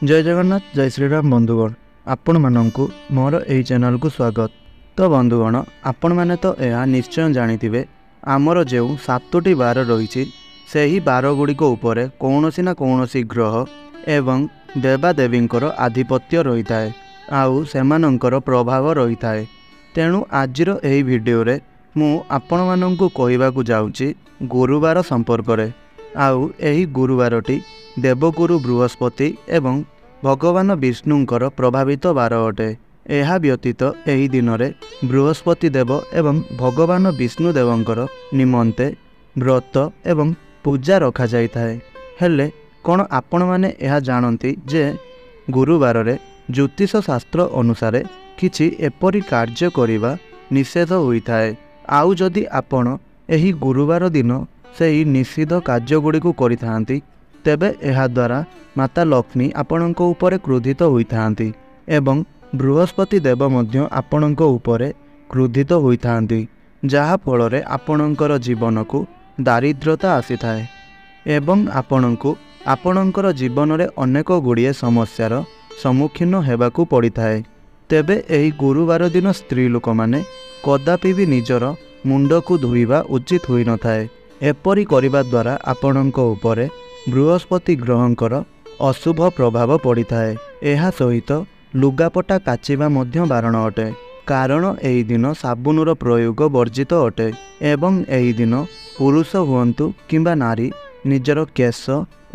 जय जगन्नाथ जय श्रीराम बंधुगण आपण मानंकु मोर एही चैनल को स्वागत। तो बंधुगण आपण माने तो यह निश्चय जानिथिबे आमर जो 7टी बार रही सेही बार गुड़िक उपरे कौनसी ना कौनसी ग्रह एवं देवादेवींकर आधिपत्य रही थाए आउ सेमानंकर प्रभाव रही थाए। तेणु आजिर एही वीडियो रे मु आपण मानंकु कहिबाकु जाउची गुरुवार संपर्क रे। आउ एही गुरुवारटी देवगुरु बृहस्पति एवं भगवान विष्णुंकर प्रभावित बार अटे। यह व्यतीत एही दिन रे बृहस्पति देव एवं भगवान विष्णु देवंकर निमंते व्रत एवं पूजा रखा जाई थाए। हेले कौन आपण माने यह जानती जे गुरुवार रे ज्योतिष शास्त्र अनुसार किछि एपरि कार्य करिबा निषेध होइथाए। आउ जदि आपण एही गुरुवार दिन सेही निषिद्ध कार्य गुड़िक करिथांती तेबे एहा द्वारा माता लक्ष्मी आपणक उपरे क्रोधित होइथांती एवं बृहस्पति देव मध्य आपणक उपरे क्रोधित होइथांती, जहा फल आपणकर जीवन को दारिद्रता आसी थाए एवं आपणको आपणकर जीवन रे अनेक गुड़िए समस्यार सम्मुखीन हेबाकू पड़ी थाए। तेबे एही गुरुवार दिन स्त्री लोक माने कदापि भी निजर मुंड को धोइबा उचित होई न थाए। एपरि करिबा द्वारा आपणक उपरे बृहस्पति ग्रहंकर अशुभ प्रभाव पड़ी थाए। एहा सहित लुगापटा काचिबा मध्य बारण अटे, कारण एही दिन साबुनर प्रयोग वर्जित अटे एवं एही दिन पुरुष हुअन्तु किंबा नारी निजर केश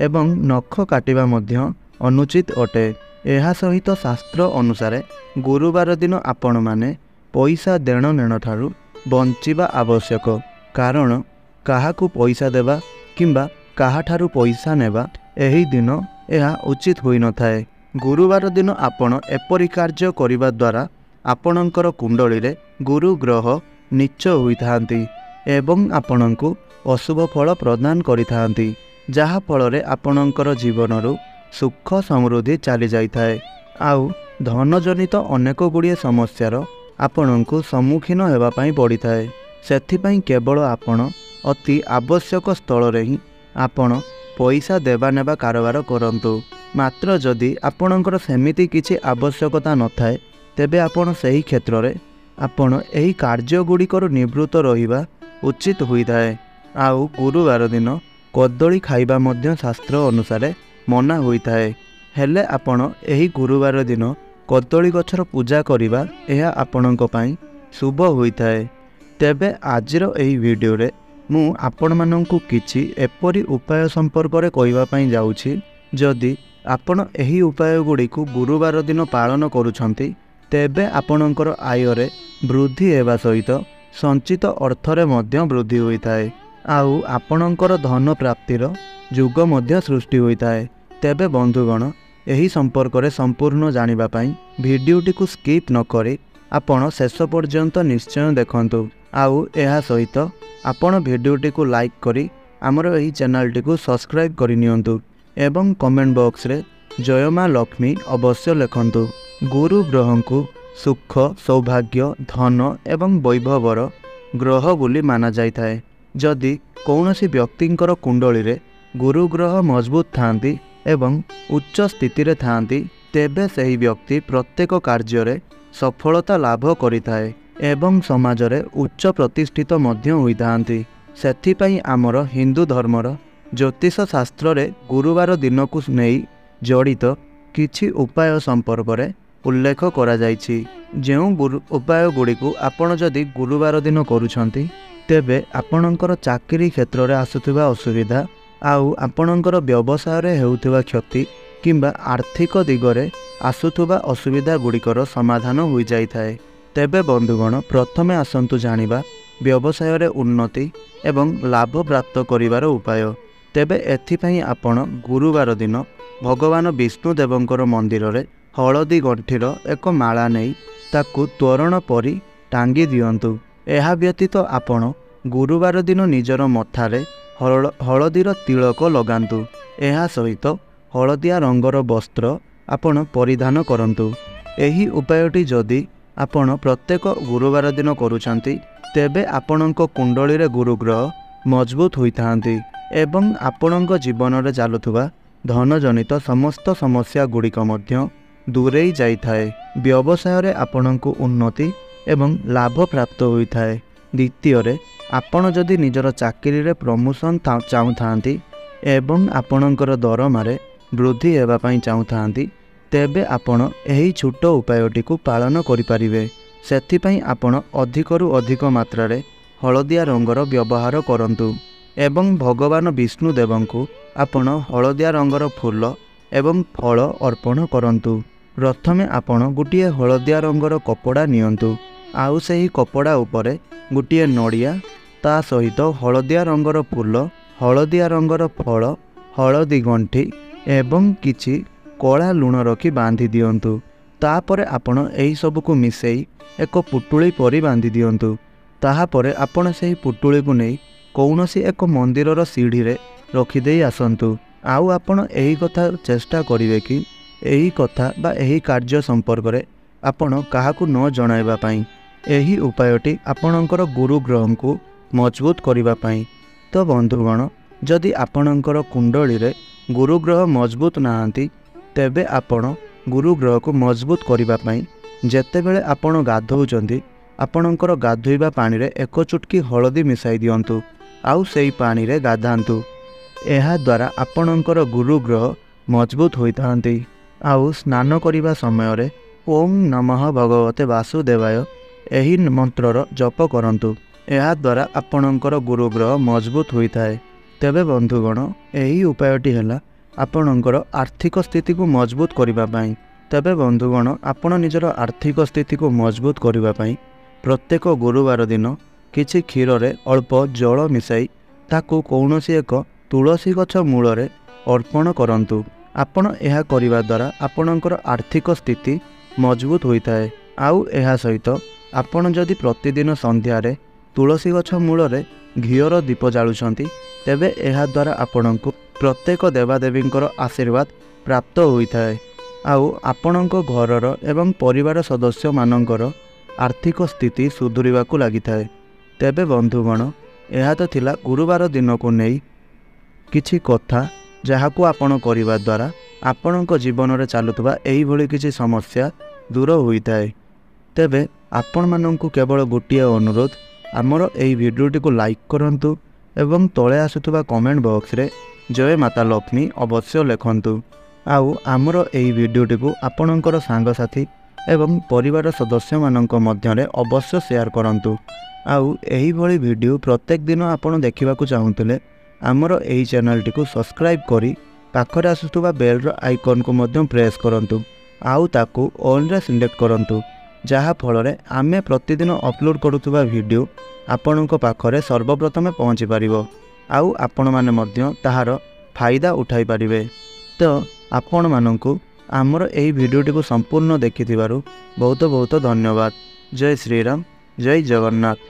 एवं नख काटिबा मध्य अनुचित अटे। एहा सहित शास्त्र अनुसार गुरुवार दिन आपण माने पैसा देण नेण ठारू बंचिबा आवश्यक, कारण काहाकू पैसा देबा किंबा काहाठारू पैसा नेबा एही दिन यह उचित होई न थाए। गुरुवार दिन आपण एपरि कार्य करिबा द्वारा आपणकर कुंडली रे गुरु ग्रह नीच होइथांती एवं आपणको अशुभ फल प्रदान करिथांती, जहा फल रे आपणकर जीवनरु सुख समृद्धि चली जाई थाए। आउ धन जनित अनेक गुड़िए समस्यार आपणको सम्मुखीन हेबा पई पड़ी थाए। सेथिपई केवल आपण अति आवश्यक स्थल रे ही आपण पैसा देवा नेबा कारोबार करंतु। मात्र जदि आपणकर सेमिति किछि आवश्यकता न थाए तेबे आपण सही क्षेत्र रे आपण एही कार्य गुड़िकर निवृत्त रहिबा उचित होई थाए। आउ गुरुवार दिन कदली खाइबा मध्य शास्त्र अनुसार मना होई थाए। हेले आपण एही गुरुवार दिन कदली गछर पूजा करिबा एहा आपणक पई शुभ होई थाए। तेबे आजिर एही वीडियो रे मु आपण मानंकु किछि एपरि उपाय संपर्क रे कहिबा पई जाउछि। जदि आपण एही उपाय गुड़िकु गुरुवार दिन पालन करूछंती तेबे आपणकर आय रे वृद्धि हेबा सहित संचित अर्थ रे मध्य वृद्धि होई थाए। आउ आपणकर धन प्राप्तिर जुग मध्य सृष्टि होई थाए। तेबे बंधुगण एही संपर्क रे संपूर्ण जानिबा पई वीडियोटी को स्किप न करी आपण शेष पर्यंत निश्चय देखंतु। आउ एहा सहित आपण वीडियोटी को लाइक करी आमर एही चैनलटी को सब्सक्राइब करि नियंतु एवं कमेंट बॉक्स रे जय मां लक्ष्मी अवश्य लिखंतु। गुरु ग्रह को सुख सौभाग्य धन एवं वैभवर ग्रह बोली माना जाय थाए। जदि कौनसी व्यक्तिंकर कुंडली रे गुरु ग्रह मजबूत थांती एवं उच्च स्थिति रे थांती तेबे सही व्यक्ति प्रत्येक कार्य रे सफलता लाभ करिथाए एवं समाज रे उच्च प्रतिष्ठित मध्य होइथांती। सेथिपई आमर हिंदू धर्मर ज्योतिष शास्त्र रे गुरुवार दिन को नहीं जड़ित किछि उपाय संपर्क रे उल्लेख करा जायछि। जेउ उपाय गुड़िकु आपण जदि गुरुवार दिन करूछंती तेबे आपणकर चाकरी क्षेत्र रे आसुथिबा असुविधा आउ आपणकर व्यवसाय रे हेउथिबा क्षति किंबा आर्थिक दिगरे आसुथुबा असुविधा गुड़िकर समाधान होई जाई थाए। तेबे बंधुगण प्रथमे आसंतु जानिबा व्यवसाय रे उन्नति एवं लाभ प्राप्त करिवार उपाय। तेबे एथिपई आपण गुरुवार दिन भगवान विष्णु देवंकर मंदिर रे हलदी गंठीर एक माला नहीं ताकू तोरण परी टांगी दियंतु। एहा व्यतीत आपण गुरुवार दिन निजर मथारे हलदीर तिलक लगांतु। एहा सहित हलदिया रंगर वस्त्र आपण परिधान करंतु। एही उपायटी जदि आपण प्रत्येक गुरुवार दिन करूछंती तेबे आपणक कुंडली रे गुरु ग्रह मजबूत होइथांती एवं आपणक जीवन रे चालुथुबा धन जनित समस्त समस्या गुड़िक दूरेई जाइथाए। व्यवसाय रे आपणको उन्नति एवं लाभ प्राप्त होइथाए। द्वितीय रे आपण जदि निजर चाकरी रे प्रमोशन चाहूथांती एवं आपणकर दरमारे वृद्धि हेबा पई चाहूथांती तेबे आपण एही छोट उपायटी को पालन करिपारिबे। सेथिपई आपण अधिकरु अधिक मात्रा रे हलदिया रंगर व्यवहार करंतु एवं भगवान विष्णुदेवंकु आपण हलदिया रंगर फूल एवं फल अर्पण करंतु। प्रथमे आपण गोटिए हलदिया रंगर कपड़ा नियंतु आउ सही कपड़ा उपरे गोटिए नड़िया ता सहित हलदिया रंगर फूल हलदिया रंगर फल हलदी गंठी एवं किछि कला लुण रखी बांधि दियंतु। तापरे आपण एही सब को मिसेई एक पुटुली परी बांधि दियंतु। ताहापरे आपण सेही पुटुली को नहीं कौनसी एक मंदिरर सीढ़ी रे रखिदे आसंतु। आउ आपण एही कथा चेष्टा करिवे कि एही कथा बा एही कार्य संपर्क रे आपण काहाकू न जणाइबा पई। एही उपायटी आपणकर गुरु ग्रह को मजबूत करिबा पई। तो बंधुगण जदि आपणकर कुंडली रे गुरु ग्रह मजबूत नाहांती तेबे आपण गुरु ग्रह को मजबूत करिबा पई जेतेबेले आपण गाधौचंती आपणकर गाधोइबा पानी रे एक चुटकी हलदी मिसाई दियंतु आउ सेई पानी रे गाधांतु। एहा द्वारा आपणकर गुरु ग्रह मजबूत होइथांती। आउ स्नान करिबा समय रे ओम नमः भगवते वासुदेवाय एही मंत्रर जप करंतु। एहा द्वारा आपणकर गुरु ग्रह मजबूत होइथाए। तेबे बंधुगण एही उपायटी हैला आपणकर आर्थिक स्थिति को मजबूत करिबा पई। तेबे बंधुगण आपण निजर आर्थिक स्थिति को मजबूत करिबा पई प्रत्येक गुरुवार दिन किछि क्षीर रे अल्प जल मिसाई ताकू कौनसी एक तुलसी गछ मूल रे अर्पण करंतु। आपण एहा करिबा द्वारा आपणकर आर्थिक स्थिति मजबूत होइथाए। आउ एहा सहित आपण जदि प्रतिदिन संध्या रे तुलसी गछ मूल रे घीयर दीप जालुछंती तेबे एहा द्वारा आपणको प्रत्येक देवादेवींकर आशीर्वाद प्राप्त होइथाए। आउ आपणको घरर एवं परिवार सदस्य मानकर आर्थिक स्थिति सुधुरिबाकू लागिथाए। तेबे बंधुगण एहा तो थिला गुरुवार दिन को नहीं किछि कथा जहाकू आपण करिबा द्वारा आपणको जीवन रे चालुतबा एही भली किछि समस्या दूर होइथाए। तेबे आपण माननकू केवल गोटिए अनुरोध आमर एही भिडियोटी को लाइक करंतु एवं तले आसुतबा कमेंट बॉक्स रे जय माता लक्ष्मी अवश्य लिखंतु। आउ आमर एही भिडियोटी को आपणकर सांगसाथी एवं परिवार सदस्य मानक मध्यरे अवश्य शेयर करंतु। आउ एही भली वीडियो प्रत्येक दिन आपण देखिबाकू चाहुतले आमर एही चैनलटी को सब्सक्राइब करी पाखरे आसुतबा बेल रो आइकन को मध्यम प्रेस करंतु आउ ताकू ऑन रे सिलेक्ट करंतु जहा फल रे आमे प्रतिदिन अपलोड करुतबा वीडियो आपणको पाखरे सर्वप्रथमे पहुँची पारिबो आउ आपण माने मध्य ताहार फायदा उठाई पारिबे। तो आपण माननकू आमर एही वीडियोटी को संपूर्ण देखिथिबारु बहुत बहुत धन्यवाद। जय श्रीराम, जय जगन्नाथ।